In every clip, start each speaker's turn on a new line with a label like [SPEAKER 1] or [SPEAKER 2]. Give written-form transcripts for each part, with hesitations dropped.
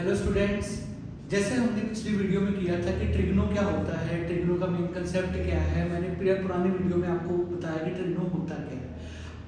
[SPEAKER 1] Hello students, जैसे हमने पिछली वीडियो में किया था कि ट्रिग्नो क्या होता है, ट्रिग्नो का मेन कंसेप्ट क्या है। मैंने पुरानी वीडियो में आपको बताया कि ट्रिग्नो होता क्या है।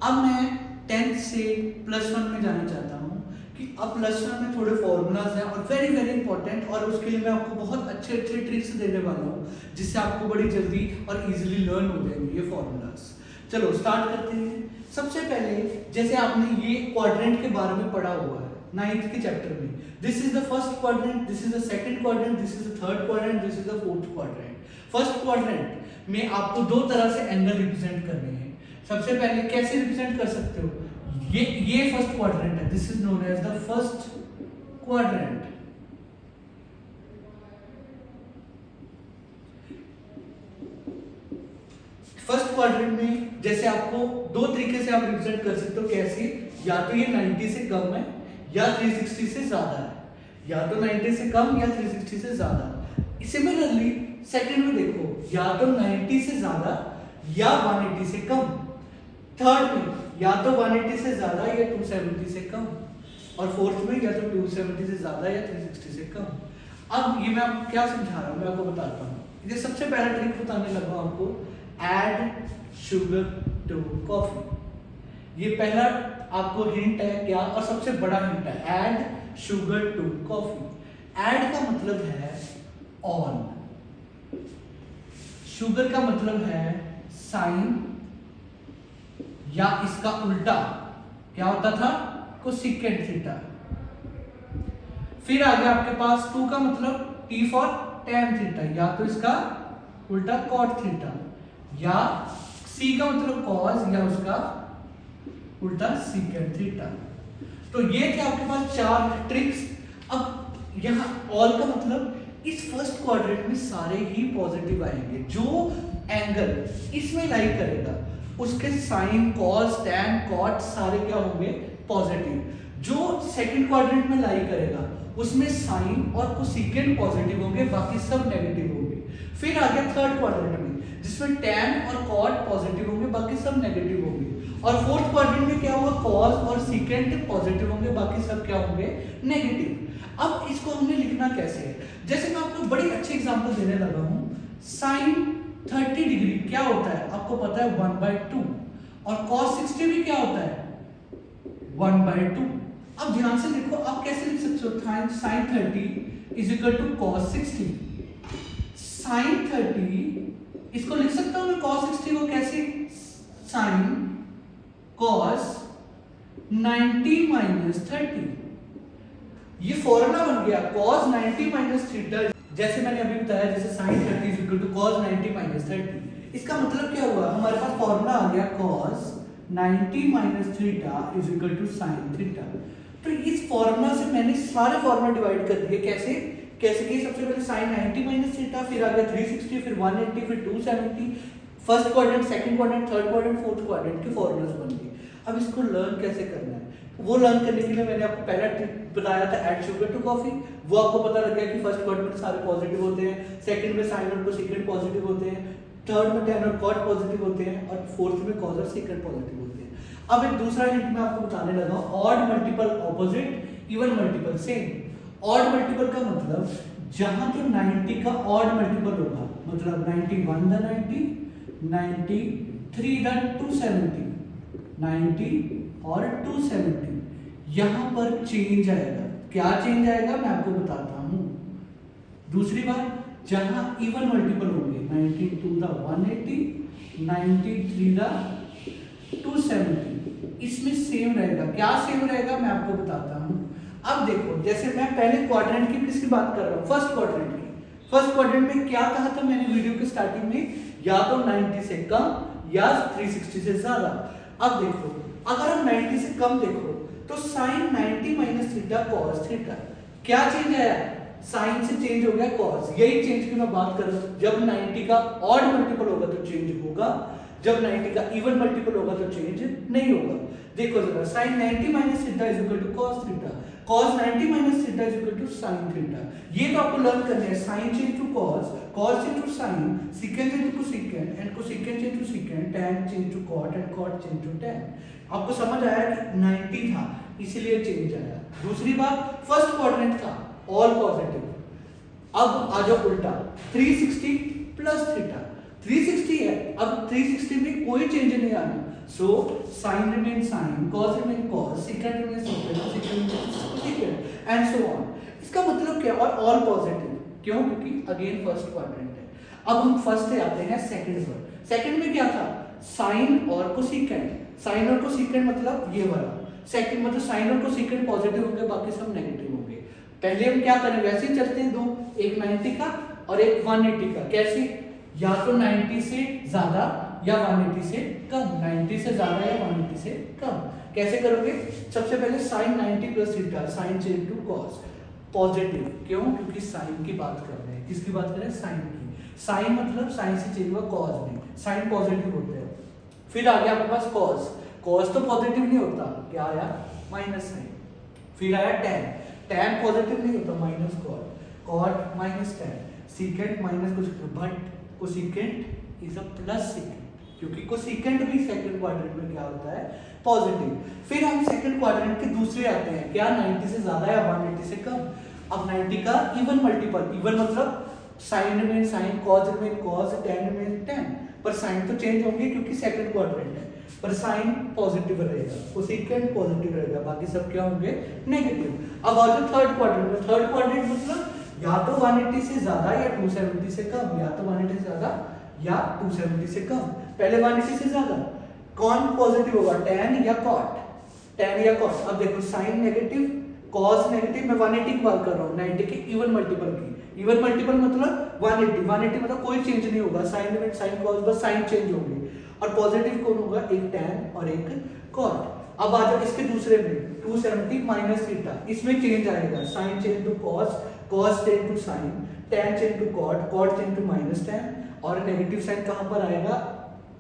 [SPEAKER 1] अब मैं 10th से +1 में जाना चाहता हूँ कि अब +1 में थोड़े फॉर्मूलाज हैं और वेरी वेरी इंपॉर्टेंट, और उसके लिए मैं आपको बहुत अच्छे अच्छे ट्रिक्स देने वाला हूँ जिससे आपको बड़ी जल्दी और इजीली लर्न हो जाएंगे ये फॉर्मूलाज। चलो स्टार्ट करते हैं। सबसे पहले जैसे आपने ये क्वाड्रेंट के बारे में पढ़ा हुआ है 9th के चैप्टर में, this is the first quadrant, this is the second quadrant, this is the third quadrant, this is the fourth quadrant. First quadrant में आपको दो तरह से एंगल रिप्रेजेंट करने हैं। सबसे पहले कैसे रिप्रेजेंट कर सकते हो, ये फर्स्ट क्वाड्रेंट है, this is known as the first quadrant. First quadrant में जैसे आपको दो तरीके से आप रिप्रेजेंट कर सकते हो। कैसे, या तो ये 90 से कम है या 360 से ज्यादा है, या तो 90 से कम या 360 से ज्यादा। सिमिलरली सेकंड में देखो, या तो 90 से ज्यादा या 180 से कम। थर्ड में या तो 180 से ज्यादा या 270 से कम, और फोर्थ में या तो 270 से ज्यादा या 360 से कम। अब ये मैं आपको क्या समझा रहा हूं, मैं आपको बताता हूं। ये सबसे पहला ट्रिक बताने लगा आपको, ऐड शुगर टू कॉफी। ये पहला आपको हिंट है क्या, और सबसे बड़ा हिंट है, add sugar to coffee. Add का मतलब है ऑन, शुगर का मतलब है साइन, या इसका उल्टा क्या होता था, कोसेकेंट थीटा। फिर आगे आपके पास 2 का मतलब T फॉर tan थीटा, या तो इसका उल्टा cot थीटा, या C का मतलब cos, या उसका उल्टा secant थीटा। तो ये थे आपके पास 4 ट्रिक्स। अब यहाँ ऑल का मतलब इस फर्स्ट क्वाड्रेंट में सारे ही पॉजिटिव आएंगे। जो एंगल इसमें लाई करेगा उसके साइन, कॉस, टैन, कॉट सारे क्या होंगे, पॉजिटिव। जो सेकंड क्वाड्रेंट में लाई करेगा उसमें साइन और कोसेकेंट पॉजिटिव होंगे, बाकी सब नेगेटिव होंगे। फिर आ गया थर्ड क्वाड्रेंट में जिसमें टैन और कॉट पॉजिटिव होंगे, बाकी सब नेगेटिव होंगे। और फोर्थ क्वाड्रेंट में क्या होगा, कॉस और सेकेंट पॉजिटिव होंगे, बाकी सब क्या होंगे, नेगेटिव। अब इसको हमने लिखना कैसे है, जैसे मैं आपको बड़ी अच्छी एग्जांपल देने लगा हूं। साइन 30 डिग्री क्या होता है, आपको पता है 1/2, और cos 60 भी क्या होता है, 1/2। अब ध्यान से देखो, आप कैसे लिख सकते हो, sine 30 is equal to cos 60। Sine 30 इसको लिख सकता हूं मैं cos 60 को कैसे, साइन cos 90 माइनस 30। ये फॉर्मूला बन गया cos 90 माइनस थीटा। जैसे मैंने अभी बताया, जैसे sin 30 is equal to cos 90 minus 30। इसका मतलब क्या हुआ, हमारे पास फॉर्मूला आ गया cos 90 minus theta is equal to sin theta। तो इस फॉर्मूला से मैंने सारे फॉर्मूला डिवाइड कर दिए। कैसे कैसे कि सबसे पहले sin 90 minus theta, फिर आ गया 360, फिर 180, फिर 270। First quadrant, second quadrant, third quadrant, fourth quadrant के फॉर्मूलाज बन गए। अब इसको लर्न कैसे करना है, वो लर्न करने के लिए मैंने आपको पहला ट्रिक बताया था, ऐड शुगर टू कॉफी। वो आपको पता लग गया कि फर्स्ट क्वाड्रेंट में सारे पॉजिटिव होते हैं, सेकंड में साइन और कोसेकेंट पॉजिटिव होते हैं, थर्ड में टैन और कॉट पॉजिटिव होते हैं, और फोर्थ में कॉस और सेकेंट पॉजिटिव होते हैं। अब एक दूसरा हिंट मैं आपको बताने लगा, odd multiple opposite, even multiple same. Odd multiple का मतलब जहां तो 90 का ऑड मल्टीपल होगा, मतलब 91 द 90, 93 द 270, 90 और 270, यहां पर चेंज आएगा। क्या चेंज आएगा मैं आपको बताता हूं। दूसरी बात, जहां इवन मल्टीपल होंगे, 92 द 180, 93 द 270, इसमें सेम रहेगा। क्या सेम रहेगा मैं आपको बताता हूं। अब देखो, जैसे मैं पहले क्वाड्रेंट की किसकी बात कर रहा हूं, फर्स्ट क्वाड्रेंट की। फर्स्ट क्वाड्रेंट में क्या कहा था मैंने वीडियो के स्टार्टिंग में, या तो 90 से कम या 360 से ज्यादा। अब देखो, अगर हम 90 से कम देखो तो sine 90 minus theta cos theta, क्या चेंज आया, साइन से चेंज हो गया कॉस। यही चेंज की मैं बात कर रहा हूं। जब 90 का ऑड मल्टीपल होगा तो चेंज होगा, जब 90 का इवन मल्टीपल होगा तो चेंज नहीं होगा। देखो जरा, sine 90 minus theta is equal to cos theta, cos 90 minus theta is equal to sin theta। ये तो आपको लर्न करने हैं, sin change to cos, cos change to sin, secant change to cosecant, and cosecant change to secant, tan change to cot, and cot change to tan। आपको समझ आया कि 90 था इसीलिए चेंज आया। दूसरी बात, फर्स्ट क्वाड्रेंट था, ऑल पॉजिटिव। अब आ जाओ उल्टा, 360 प्लस थीटा, 360 है, अब 360 में कोई चेंज नहीं आना, so sine remain sine, cos remain cos, second remain second and so on. इसका मतलब क्या? और ऑल पॉजिटिव, क्यों? क्योंकि अगेन फर्स्ट क्वाड्रेंट है। अब हम फर्स्ट से आते हैं सेकंड पर। सेकंड में क्या था? साइन और कोसेकेंट, साइन और कोसेकेंट मतलब ये वाला, सेकंड मतलब साइन और कोसेकेंट पॉजिटिव होंगे, बाकी सब नेगेटिव होंगे। पहले हम क्या करें, वैसे ही चलते हैं, दो, एक 90 का और एक 180 का। कैसे? या तो 90 से ज्यादा या 180 से कम, 90 से ज्यादा या 180 से कम। कैसे करोगे? सबसे पहले sine 90 plus theta, sine change to cos, positive, क्यों? क्योंकि साइन की बात कर रहे हैं। किसकी बात कर रहे हैं? साइन की। साइन मतलब साइन से चेंज हुआ, कॉस नहीं, साइन पॉजिटिव होते हैं। फिर आ गया आपके पास कॉस, कॉस तो पॉजिटिव नहीं होता, क्या आया? Minus sine. फिर आया टैन, टैन पॉजिटिव नहीं होता, minus cot, cot minus tan, secant minus कुछ, but cosecant is a plus secant, क्योंकि कोसेकेंट भी सेकंड क्वाड्रेंट में क्या होता है? पॉजिटिव। फिर हम सेकंड क्वाड्रेंट के दूसरे आते हैं, क्या? 90 से ज्यादा या 180 से कम। अब 90 का इवन मल्टीपल, इवन मतलब sine remain sine, cos remain cos, tan remain tan, पर साइन तो चेंज होंगे क्योंकि सेकंड क्वाड्रेंट है, पर साइन पॉजिटिव रहेगा, कोसेकेंट पॉजिटिव रहेगा, बाकी सब क्या होंगे? नेगेटिव। अब आ जाओ थर्ड क्वाड्रेंट में। थर्ड क्वाड्रेंट मतलब या तो 180 से ज्यादा या 270 से कम, या तो 180 से ज्यादा या 270 से कम। पहले 180 से ज्यादा, कौन पॉजिटिव होगा? टैन या कॉट, टैन या कॉट। अब देखो साइन नेगेटिव, कॉस नेगेटिव, मैं 180 की बात कर रहा हूँ, 90 के इवन मल्टीपल की। इवन मल्टीपल मतलब 180, 180 मतलब कोई चेंज नहीं होगा, साइन में साइन कॉस, बस साइन चेंज होंगे। और पॉजिटिव कौन होगा? एक टैन और एक कॉट। अब आ जाओ इसके दूसरे में, 270 माइनस थीटा, इसमें चेंज आएगा, sine change to cos, cos change to sine, tan change to cot, cot change to minus tan, और नेगेटिव साइन कहां पर आएगा?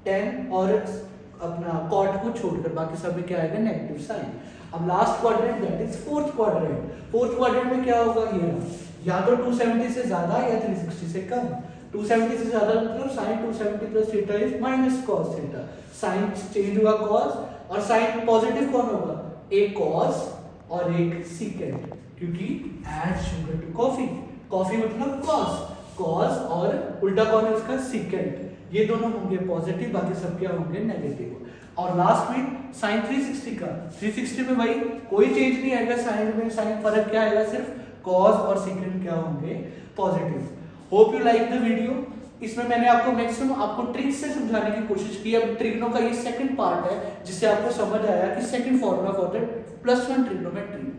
[SPEAKER 1] टैन और अपना कॉट को छोड़कर बाकी सब में क्या आएगा? Negative sine. अब last quadrant that is fourth quadrant. Fourth quadrant में क्या होगा? ये या तो 270 से ज्यादा या 360 से कम। 270 से ज्यादा मतलब sine 270 plus theta is minus cos theta, sine change हुआ कॉस, और साइन पॉजिटिव कौन होगा? एक कॉस और एक सीकेंट, क्योंकि add sugar to coffee, coffee मतलब कॉस, कॉस और उल्टा कौन है उसका? सीकेंट। ये दोनों होंगे पॉजिटिव, बाकी सब क्या होंगे? नेगेटिव। और लास्ट में साइन 360 का, 360 में भाई कोई चेंज नहीं आएगा, साइन में साइन, फर्क क्या आएगा? सिर्फ कॉस और सेकंड क्या होंगे? Positive. Hope you like the video. इसमें मैंने आपको मैक्सिमम आपको ट्रिक से समझाने की कोशिश की। अब ट्रिग्नो का ये सेकंड पार्ट है, जिससे आपको समझ आया कि second formula for the +1 trigonometry.